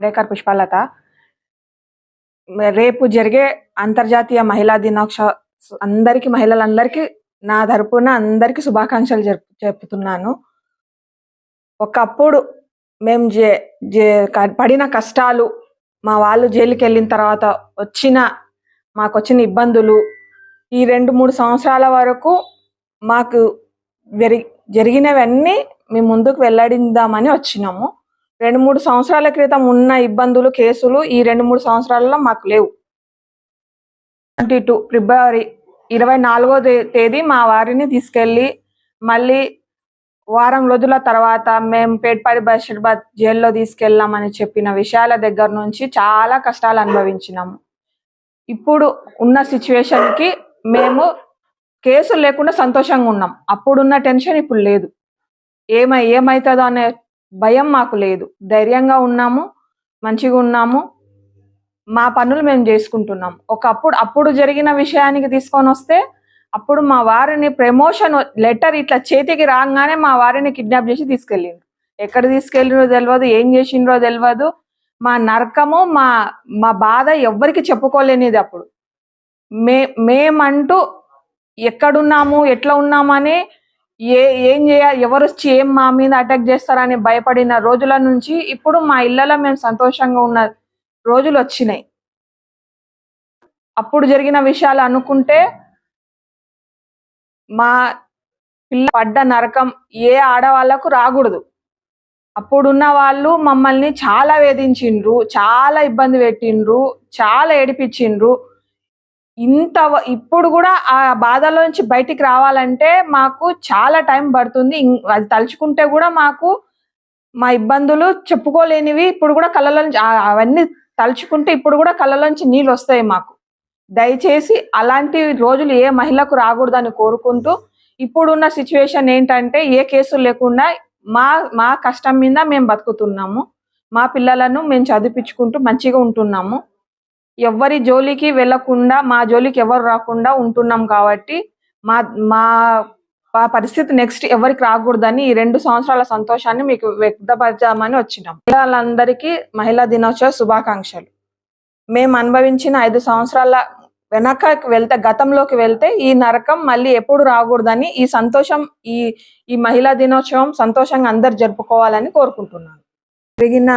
Decor Pushpalatha. రేపు జరిగే అంతర్జాతీయ మహిళా దినోత్సవ మహిళలందరికీ నా తరపున అందరికీ శుభాకాంక్షలు చెప్తున్నాను. ఒకప్పుడు మేము పడిన కష్టాలు, మా వాళ్ళు జైలుకెళ్ళిన తర్వాత మాకొచ్చిన ఇబ్బందులు, ఈ 2-3 సంవత్సరాల వరకు మాకు జరిగినవన్నీ మేము ముందుకు వెల్లడిందామని వచ్చినాము. 2-3 సంవత్సరాల క్రితం ఉన్న ఇబ్బందులు, కేసులు ఈ 2-3 సంవత్సరాలలో మాకు లేవు. 22 ఫిబ్రవరి 24వ తేదీ మా వారిని తీసుకెళ్ళి మళ్ళీ వారం రోజుల తర్వాత మేము పేట్పాడి బషీర్బాద్ జైల్లో తీసుకెళ్ళామని చెప్పిన విషయాల దగ్గర నుంచి చాలా కష్టాలు అనుభవించినాము. ఇప్పుడు ఉన్న సిచ్యువేషన్కి మేము కేసులు లేకుండా సంతోషంగా ఉన్నాం. అప్పుడున్న టెన్షన్ ఇప్పుడు లేదు. ఏమవుతుందో అనే భయం మాకు లేదు. ధైర్యంగా ఉన్నాము, మంచిగా ఉన్నాము, మా పనులు మేము చేసుకుంటున్నాం. అప్పుడు జరిగిన విషయానికి తీసుకొని వస్తే, అప్పుడు మా వారిని ప్రమోషన్ లెటర్ ఇట్లా చేతికి రాగానే మా వారిని కిడ్నాప్ చేసి తీసుకెళ్ళిండ్రు. ఎక్కడ తీసుకెళ్ళినో తెలియదు, ఏం చేసిండ్రో తెలియదు. మా నరకము, మా బాధ ఎవ్వరికి చెప్పుకోలేనిది. అప్పుడు మేమంటూ ఎక్కడున్నాము, ఎట్లా ఉన్నామని, ఏం చేయాలి, ఎవరు వచ్చి ఏం మా మీద అటాక్ చేస్తారని భయపడిన రోజుల నుంచి ఇప్పుడు మా ఇళ్లలో మేము సంతోషంగా ఉన్న రోజులు వచ్చినాయి. అప్పుడు జరిగిన విషయాలు అనుకుంటే మా పిల్ల పడ్డ నరకం ఏ ఆడవాళ్లకు రాకూడదు. అప్పుడున్న వాళ్ళు మమ్మల్ని చాలా వేధించిండ్రు, చాలా ఇబ్బంది పెట్టిండ్రు, చాలా ఏడిపించిండ్రు. ఇప్పుడు కూడా ఆ బాధలోంచి బయటికి రావాలంటే మాకు చాలా టైం పడుతుంది. అది తలుచుకుంటే కూడా మాకు మా ఇబ్బందులు చెప్పుకోలేనివి. ఇప్పుడు కూడా కళ్ళలోంచి అవన్నీ తలుచుకుంటే ఇప్పుడు కూడా కళ్ళలోంచి నీళ్ళు వస్తాయి మాకు. దయచేసి అలాంటి రోజులు ఏ మహిళకు రాకూడదని కోరుకుంటూ, ఇప్పుడున్న సిచ్యువేషన్ ఏంటంటే ఏ కేసులు లేకుండా మా కష్టం మీద మేము బతుకుతున్నాము. మా పిల్లలను మేము చదివించుకుంటూ మంచిగా ఉంటున్నాము. ఎవరి జోలికి వెళ్లకుండా, మా జోలికి ఎవరు రాకుండా ఉంటున్నాం. కాబట్టి మా పరిస్థితి నెక్స్ట్ ఎవరికి రాకూడదని ఈ 2 సంవత్సరాల సంతోషాన్ని మీకు వ్యక్తపరచామని వచ్చినాం. పిల్లలందరికీ మహిళా దినోత్సవ శుభాకాంక్షలు. మేము అనుభవించిన 5 సంవత్సరాల గతంలోకి వెళ్తే ఈ నరకం మళ్ళీ ఎప్పుడు రాకూడదని ఈ సంతోషం, ఈ మహిళా దినోత్సవం సంతోషంగా అందరు జరుపుకోవాలని కోరుకుంటున్నాను. జరిగిన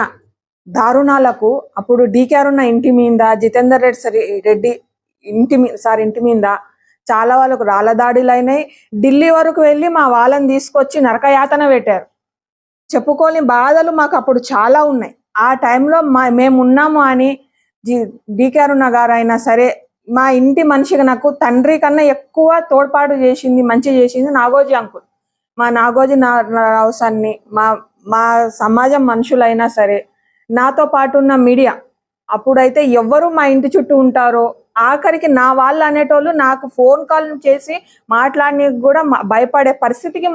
దారుణాలకు అప్పుడు డీకేఆర్ ఇంటి మీద, జితేందర్ రెడ్డి ఇంటి మీద చాలా వాళ్ళకు రాళ్ళ దాడులు అయినాయి. ఢిల్లీ వరకు వెళ్ళి మా వాళ్ళని తీసుకొచ్చి నరకయాతన పెట్టారు. చెప్పుకోని బాధలు మాకు అప్పుడు చాలా ఉన్నాయి. ఆ టైంలో మేము ఉన్నాము అని డీకేఆర్ గారు అయినా సరే, మా ఇంటి మనిషిగా నాకు తండ్రి కన్నా ఎక్కువ తోడ్పాటు చేసింది, మంచి చేసింది నాగోజీ అంకుల్. మా నాగోజీ రావుసాన్ని, మా సమాజం మనుషులైనా సరే, నాతో పాటు ఉన్న మీడియా, అప్పుడైతే ఎవరు మా ఇంటి చుట్టూ ఉంటారో, ఆఖరికి నా వాళ్ళు అనేటోళ్ళు నాకు ఫోన్ కాల్ చేసి మాట్లాడి కూడా భయపడే పరిస్థితికి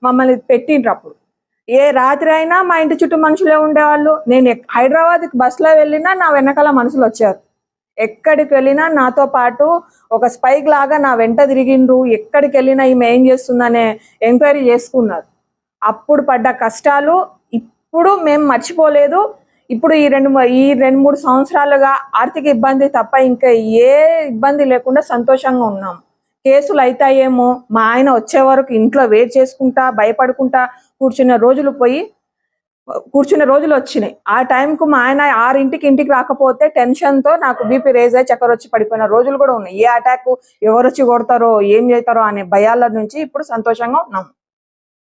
మమ్మల్ని పెట్టిండ్రు. అప్పుడు ఏ రాత్రి అయినా మా ఇంటి చుట్టూ మనుషులే ఉండేవాళ్ళు. నేను హైదరాబాద్కి బస్సులో వెళ్ళినా నా వెనకాల మనుషులు వచ్చారు. ఎక్కడికి వెళ్ళినా నాతో పాటు ఒక స్పైక్ లాగా నా వెంట తిరిగిండ్రు. ఎక్కడికి వెళ్ళినా ఈమె ఏం చేస్తుందనే ఎంక్వైరీ చేసుకున్నారు. అప్పుడు పడ్డ కష్టాలు ఇప్పుడు మేము మర్చిపోలేదు. ఇప్పుడు ఈ 2-3 సంవత్సరాలుగా ఆర్థిక ఇబ్బంది తప్ప ఇంకా ఏ ఇబ్బంది లేకుండా సంతోషంగా ఉన్నాం. కేసులు అవుతాయేమో, మా ఆయన వచ్చే వరకు ఇంట్లో వెయిట్ చేసుకుంటా, భయపడుకుంటా కూర్చున్న రోజులు వచ్చినాయి. ఆ టైంకు మా ఆయన 6ంటికి ఇంటికి రాకపోతే టెన్షన్తో నాకు బీపీ రేజ్ అయ్యి చక్కెర వచ్చి పడిపోయిన రోజులు కూడా ఉన్నాయి. ఏ అటాక్, ఎవరు వచ్చి కొడతారో, ఏం చేస్తారో అనే భయాల నుంచి ఇప్పుడు సంతోషంగా ఉన్నాం.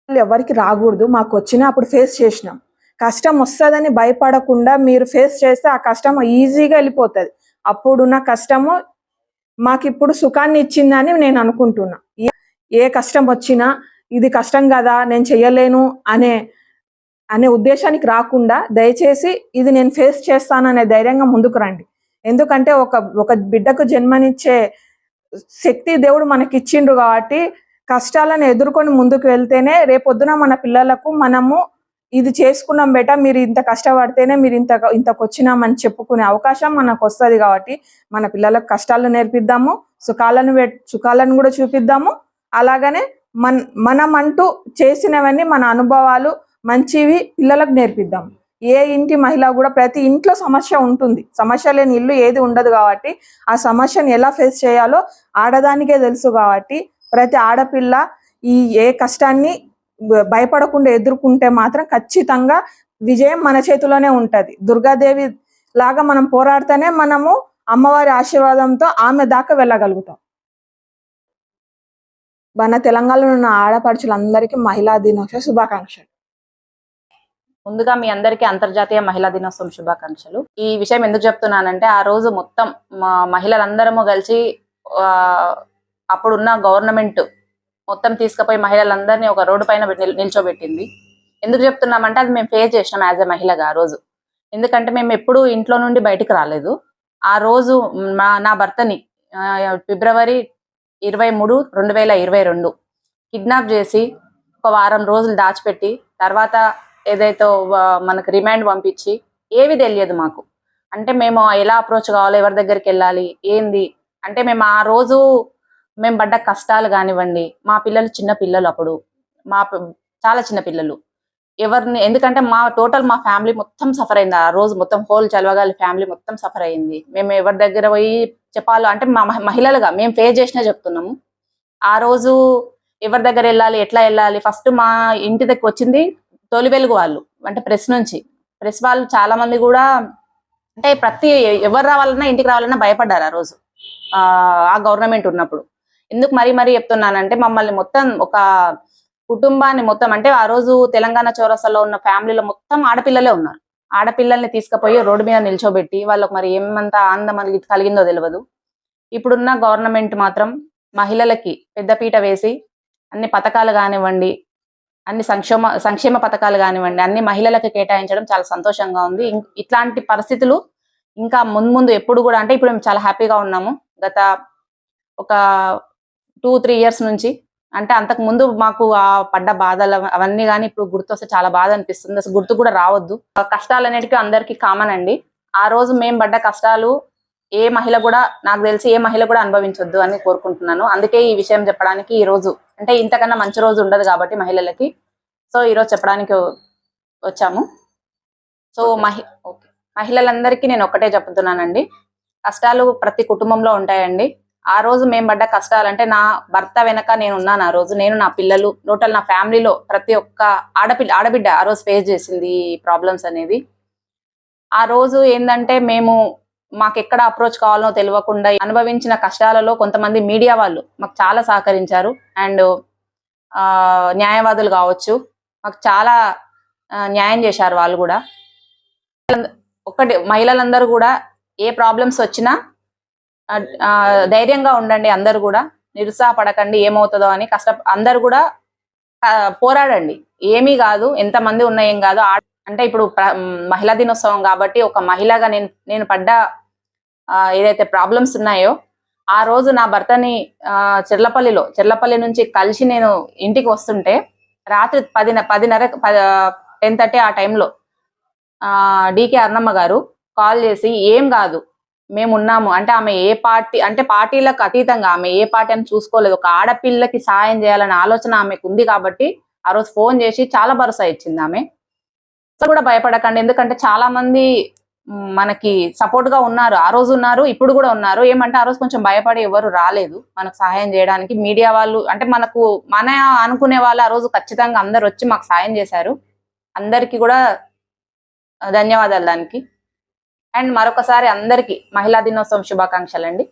ఎవరికి రాకూడదు, మాకు వచ్చినా అప్పుడు ఫేస్ చేసినాం. కష్టం వస్తుందని భయపడకుండా మీరు ఫేస్ చేస్తే ఆ కష్టం ఈజీగా వెళ్ళిపోతుంది. అప్పుడున్న కష్టము మాకు ఇప్పుడు సుఖాన్ని ఇచ్చిందని నేను అనుకుంటున్నా. ఏ కష్టం వచ్చినా ఇది కష్టం కదా, నేను చెయ్యలేను అనే ఉద్దేశానికి రాకుండా దయచేసి ఇది నేను ఫేస్ చేస్తాననే ధైర్యంగా ముందుకు రండి. ఎందుకంటే ఒక బిడ్డకు జన్మనిచ్చే శక్తి దేవుడు మనకి ఇచ్చిండ్రు. కాబట్టి కష్టాలను ఎదుర్కొని ముందుకు వెళ్తేనే రేపొద్దున మన పిల్లలకు మనము ఇది చేసుకున్నాం బేటా, మీరు ఇంత కష్టపడితేనే మీరు ఇంతకు వచ్చినామని చెప్పుకునే అవకాశం మనకు వస్తుంది. కాబట్టి మన పిల్లలకు కష్టాలు నేర్పిద్దాము, సుఖాలను కూడా చూపిద్దాము. అలాగనే మనం అంటూ చేసినవన్నీ మన అనుభవాలు మంచివి పిల్లలకు నేర్పిద్దాం. ఏ ఇంటి మహిళ కూడా ప్రతి ఇంట్లో సమస్య ఉంటుంది, సమస్య లేని ఇల్లు ఏది ఉండదు కాబట్టి ఆ సమస్యను ఎలా ఫేస్ చేయాలో ఆడదానికే తెలుసు కాబట్టి ప్రతి ఆడపిల్ల ఈ ఏ కష్టాన్ని భయపడకుండా ఎదుర్కొంటే మాత్రం ఖచ్చితంగా విజయం మన చేతిలోనే ఉంటది. దుర్గాదేవి లాగా మనం పోరాడితేనే మనము అమ్మవారి ఆశీర్వాదంతో ఆమె దాకా వెళ్ళగలుగుతాం. మన తెలంగాణలో ఉన్న ఆడపడుచులందరికీ మహిళా దినోత్సవ శుభాకాంక్షలు. ముందుగా మీ అందరికీ అంతర్జాతీయ మహిళా దినోత్సవం శుభాకాంక్షలు. ఈ విషయం ఎందుకు చెప్తున్నానంటే ఆ రోజు మొత్తం మా మహిళలందరము కలిసి అప్పుడున్న గవర్నమెంట్ మొత్తం తీసుకుపోయి మహిళలందరినీ ఒక రోడ్డు పైన నిల్చోబెట్టింది. ఎందుకు చెప్తున్నామంటే అది మేము ఫేస్ చేసినాం యాజ్ ఎ మహిళగా ఆ రోజు. ఎందుకంటే మేము ఎప్పుడు ఇంట్లో నుండి బయటికి రాలేదు. ఆ రోజు నా భర్తని ఫిబ్రవరి 23, 2022 కిడ్నాప్ చేసి ఒక వారం రోజులు దాచిపెట్టి తర్వాత ఏదైతే మనకు రిమాండ్ పంపించి ఏవి తెలియదు మాకు. అంటే మేము ఎలా అప్రోచ్ కావాలి, ఎవరి దగ్గరికి వెళ్ళాలి ఏంది అంటే మేము ఆ రోజు మేము పడ్డ కష్టాలు కానివ్వండి, మా పిల్లలు చిన్న పిల్లలు, అప్పుడు చాలా చిన్న పిల్లలు, ఎవరిని ఎందుకంటే మా ఫ్యామిలీ మొత్తం సఫర్ అయింది ఆ రోజు. మొత్తం హోల్ చలవగాలి ఫ్యామిలీ మొత్తం సఫర్ అయింది. మేము ఎవరి దగ్గర పోయి చెప్పాలో అంటే మా మహిళలుగా మేము ఫేస్ చేసినా చెప్తున్నాము. ఆ రోజు ఎవరి దగ్గర వెళ్ళాలి, ఎట్లా వెళ్ళాలి, ఫస్ట్ మా ఇంటి దగ్గర వచ్చింది తొలి వెలుగు వాళ్ళు, అంటే ప్రెస్ వాళ్ళు చాలా మంది కూడా అంటే ఎవరు రావాలన్నా ఇంటికి రావాలన్నా భయపడ్డారు ఆ రోజు ఆ గవర్నమెంట్ ఉన్నప్పుడు. ఎందుకు మరీ చెప్తున్నానంటే మమ్మల్ని మొత్తం ఒక కుటుంబాన్ని మొత్తం అంటే ఆ రోజు తెలంగాణ చౌరస్తాలో ఉన్న ఫ్యామిలీలో మొత్తం ఆడపిల్లలే ఉన్నారు. ఆడపిల్లల్ని తీసుకుపోయి రోడ్డు మీద నిల్చోబెట్టి వాళ్ళకు మరి ఏమంత ఆనందం కలిగిందో తెలియదు. ఇప్పుడున్న గవర్నమెంట్ మాత్రం మహిళలకి పెద్దపీట వేసి అన్ని పథకాలు కానివ్వండి, అన్ని సంక్షేమ పథకాలు కానివ్వండి అన్ని మహిళలకు కేటాయించడం చాలా సంతోషంగా ఉంది. ఇట్లాంటి పరిస్థితులు ఇంకా ముందు ఎప్పుడు కూడా అంటే ఇప్పుడు మేము చాలా హ్యాపీగా ఉన్నాము. గత ఒక 2-3 ఇయర్స్ నుంచి అంటే అంతకు ముందు మాకు ఆ పడ్డ బాధలు అవన్నీ కానీ ఇప్పుడు గుర్తొస్తే చాలా బాధ అనిపిస్తుంది. అసలు గుర్తు కూడా రావద్దు. కష్టాలు అనేటివి అందరికీ కామన్ అండి. ఆ రోజు మేము పడ్డ కష్టాలు ఏ మహిళ కూడా, నాకు తెలిసి ఏ మహిళ కూడా అనుభవించొద్దు అని కోరుకుంటున్నాను. అందుకే ఈ విషయం చెప్పడానికి ఈ రోజు అంటే ఇంతకన్నా మంచి రోజు ఉండదు కాబట్టి మహిళలకి, సో ఈరోజు చెప్పడానికి వచ్చాము. సో మహిళలందరికీ నేను ఒక్కటే చెప్తున్నానండి, కష్టాలు ప్రతి కుటుంబంలో ఉంటాయండి. ఆ రోజు మేము పడ్డ కష్టాలు అంటే నా భర్త వెనక నేను ఉన్నాను. ఆ రోజు నేను, నా పిల్లలు, టోటల్ నా ఫ్యామిలీలో ప్రతి ఒక్క ఆడబిడ్డ ఆ రోజు ఫేస్ చేసింది ఈ ప్రాబ్లమ్స్ అనేది. ఆ రోజు ఏంటంటే మాకు ఎక్కడ అప్రోచ్ కావాలో తెలియకుండా అనుభవించిన కష్టాలలో కొంతమంది మీడియా వాళ్ళు మాకు చాలా సహకరించారు. అండ్ న్యాయవాదులు కావచ్చు మాకు చాలా న్యాయం చేశారు. వాళ్ళు కూడా మహిళలందరూ కూడా ఏ ప్రాబ్లమ్స్ వచ్చినా ధైర్యంగా ఉండండి, అందరు కూడా నిరుత్సాహపడకండి ఏమవుతుందో అని అందరు కూడా పోరాడండి. ఏమీ కాదు, ఎంతమంది ఉన్నా ఏం కాదు. అంటే ఇప్పుడు మహిళా దినోత్సవం కాబట్టి ఒక మహిళగా నేను పడ్డ ఏదైతే ప్రాబ్లమ్స్ ఉన్నాయో ఆ రోజు నా భర్తని చెర్లపల్లి నుంచి కలిసి నేను ఇంటికి వస్తుంటే రాత్రి 10:30 ఆ టైంలో డికే అర్ణమ్మ గారు కాల్ చేసి ఏం కాదు మేమున్నాము అంటే ఆమె ఏ పార్టీ అంటే పార్టీలకు అతీతంగా ఆమె ఏ పార్టీ అని చూసుకోలేదు. ఒక ఆడపిల్లకి సాయం చేయాలనే ఆలోచన ఆమెకు ఉంది కాబట్టి ఆ రోజు ఫోన్ చేసి చాలా భరోసా ఇచ్చింది ఆమె. కూడా భయపడకండి, ఎందుకంటే చాలా మంది మనకి సపోర్ట్ గా ఉన్నారు. ఆ రోజు ఉన్నారు, ఇప్పుడు కూడా ఉన్నారు. ఏమంటే ఆ రోజు కొంచెం భయపడి ఎవరు రాలేదు మనకు సహాయం చేయడానికి. మీడియా వాళ్ళు అంటే మన అనుకునే వాళ్ళు ఆ రోజు ఖచ్చితంగా అందరు వచ్చి మాకు సాయం చేశారు. అందరికీ కూడా ధన్యవాదాలు దానికి. అండ్ మరొకసారి అందరికీ మహిళా దినోత్సవం శుభాకాంక్షలు అండి.